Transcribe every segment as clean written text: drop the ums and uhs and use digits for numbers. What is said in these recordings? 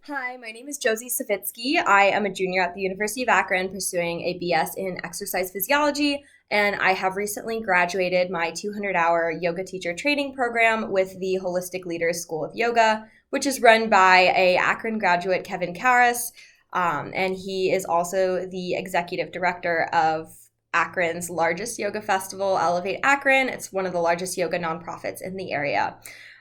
Hi, my name is Josie Savitsky. I am a junior at the University of Akron pursuing a BS in exercise physiology, and I have recently graduated my 200-hour yoga teacher training program with the Holistic Leaders School of Yoga, which is run by a Akron graduate, Kevin Karras, and he is also the executive director of Akron's largest yoga festival, Elevate Akron. It's one of the largest yoga nonprofits in the area.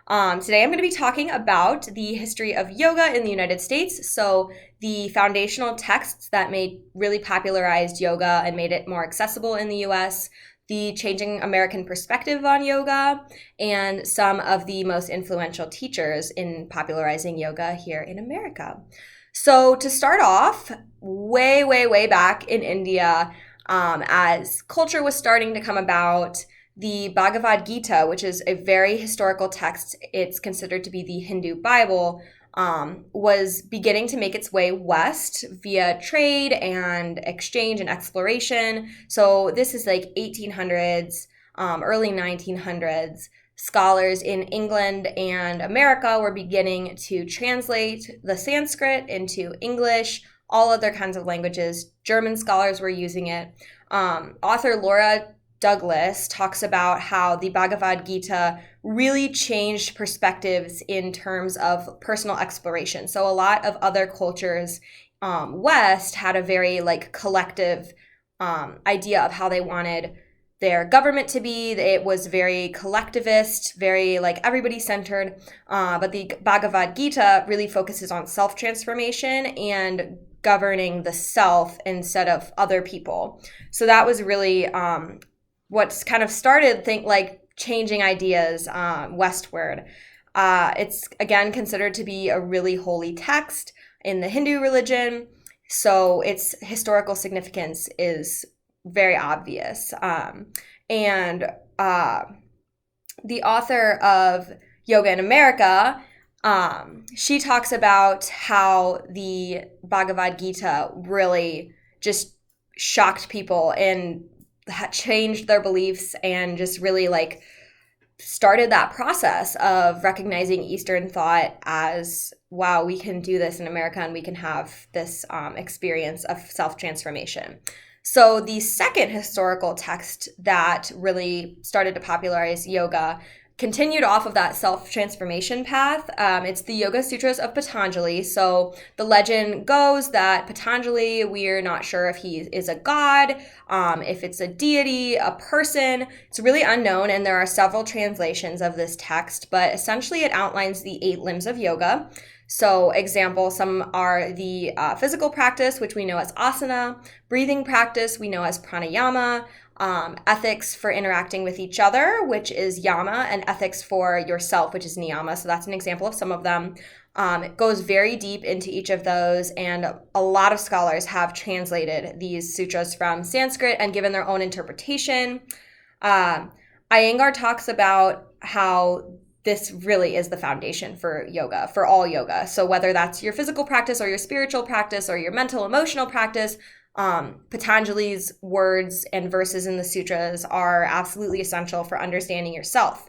Today I'm going to be talking about the history of yoga in the United States. So the foundational texts that made really popularized yoga and made it more accessible in the US, the changing American perspective on yoga, and some of the most influential teachers in popularizing yoga here in America. So to start off, way back in India, as culture was starting to come about, the Bhagavad Gita, which is a very historical text, it's considered to be the Hindu Bible, was beginning to make its way west via trade and exchange and exploration. So this is like 1800s, early 1900s. Scholars in England and America were beginning to translate the Sanskrit into English, all other kinds of languages. German scholars were using it. Author Laura Douglas talks about how the Bhagavad Gita really changed perspectives in terms of personal exploration. So a lot of other cultures west had a very collective idea of how they wanted their government to be. It was very collectivist, very everybody centered. But the Bhagavad Gita really focuses on self-transformation and governing the self instead of other people. So that was really what's kind of started changing ideas westward. It's again considered to be a really holy text in the Hindu religion, so its historical significance is very obvious. And the author of Yoga in America, she talks about how the Bhagavad Gita really just shocked people and changed their beliefs and just really started that process of recognizing Eastern thought as, wow, we can do this in America and we can have this experience of self-transformation. So the second historical text that really started to popularize yoga continued off of that self-transformation path. It's the Yoga Sutras of Patanjali. So the legend goes that Patanjali, we're not sure if he is a god, if it's a deity, a person. It's really unknown, and there are several translations of this text, but essentially it outlines the 8 limbs of yoga. So some are the physical practice, which we know as asana, breathing practice, we know as pranayama, ethics for interacting with each other, which is yama, and ethics for yourself, which is niyama. So that's an example of some of them. It goes very deep into each of those, and a lot of scholars have translated these sutras from Sanskrit and given their own interpretation. Iyengar talks about how this really is the foundation for yoga, for all yoga. So whether that's your physical practice or your spiritual practice or your mental, emotional practice, Patanjali's words and verses in the sutras are absolutely essential for understanding yourself.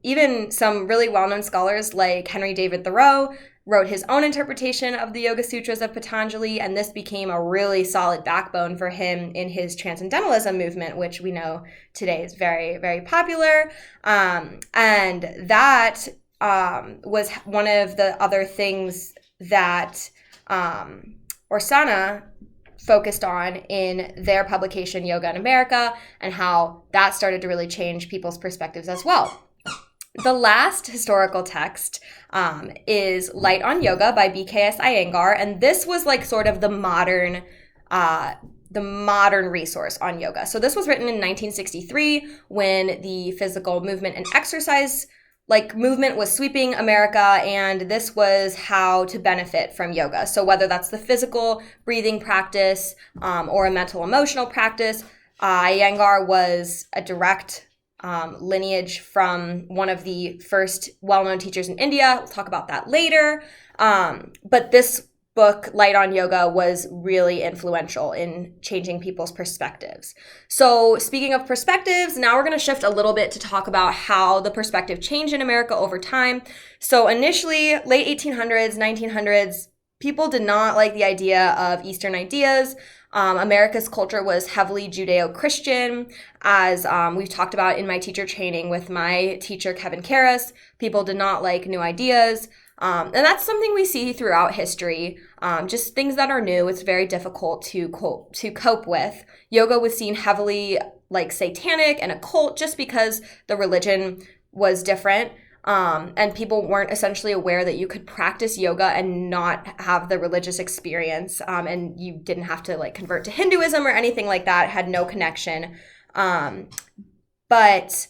Even some really well-known scholars like Henry David Thoreau wrote his own interpretation of the Yoga Sutras of Patanjali, and this became a really solid backbone for him in his Transcendentalism movement, which we know today is very, very popular. And that was one of the other things that Orsana focused on in their publication Yoga in America, and how that started to really change people's perspectives as well. The last historical text is Light on Yoga by B.K.S. Iyengar, and this was sort of the modern resource on yoga. So this was written in 1963 when the physical movement and exercise movement was sweeping America, and this was how to benefit from yoga. So whether that's the physical breathing practice or a mental emotional practice, Iyengar was a direct lineage from one of the first well-known teachers in India. We'll talk about that later. But this book, Light on Yoga, was really influential in changing people's perspectives. So speaking of perspectives, now we're going to shift a little bit to talk about how the perspective changed in America over time. So initially, late 1800s, 1900s, people did not like the idea of Eastern ideas. America's culture was heavily Judeo-Christian, as we've talked about in my teacher training with my teacher, Kevin Karras. People did not like new ideas. And that's something we see throughout history. Just things that are new, it's very difficult to cope with. Yoga was seen heavily like satanic and occult just because the religion was different. And people weren't essentially aware that you could practice yoga and not have the religious experience. And you didn't have to like convert to Hinduism or anything like that. It had no connection. But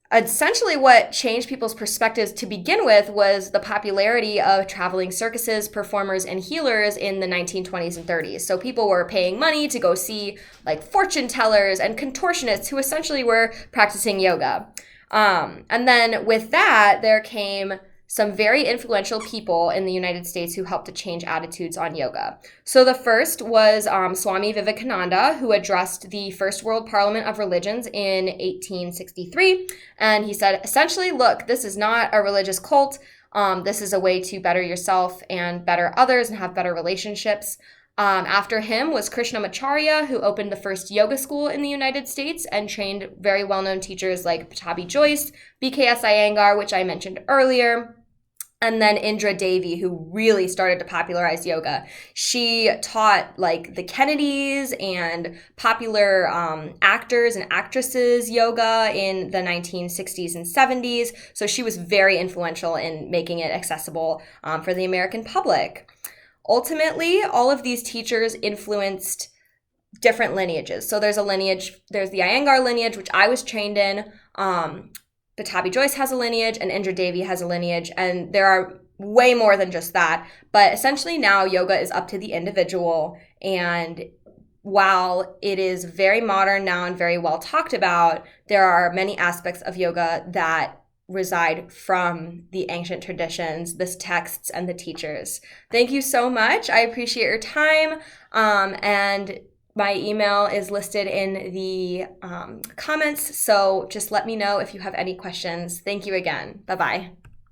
essentially what changed people's perspectives to begin with was the popularity of traveling circuses, performers, and healers in the 1920s and 30s. So people were paying money to go see like fortune tellers and contortionists who essentially were practicing yoga. And then with that, there came some very influential people in the United States who helped to change attitudes on yoga. So the first was Swami Vivekananda, who addressed the First World Parliament of Religions in 1863. And he said, essentially, look, this is not a religious cult. This is a way to better yourself and better others and have better relationships. After him was Krishnamacharya, who opened the first yoga school in the United States and trained very well-known teachers like Pattabhi Jois, BKS Iyengar, which I mentioned earlier, and then Indra Devi, who really started to popularize yoga. She taught like the Kennedys and popular actors and actresses yoga in the 1960s and 70s. So she was very influential in making it accessible for the American public. Ultimately, all of these teachers influenced different lineages. So there's the Iyengar lineage, which I was trained in. Pattabhi Jois has a lineage, and Indra Devi has a lineage, and there are way more than just that. But essentially now yoga is up to the individual, and while it is very modern now and very well talked about, there are many aspects of yoga that reside from the ancient traditions, the texts, and the teachers. Thank you so much. I appreciate your time, and my email is listed in the comments, so just let me know if you have any questions. Thank you again. Bye-bye.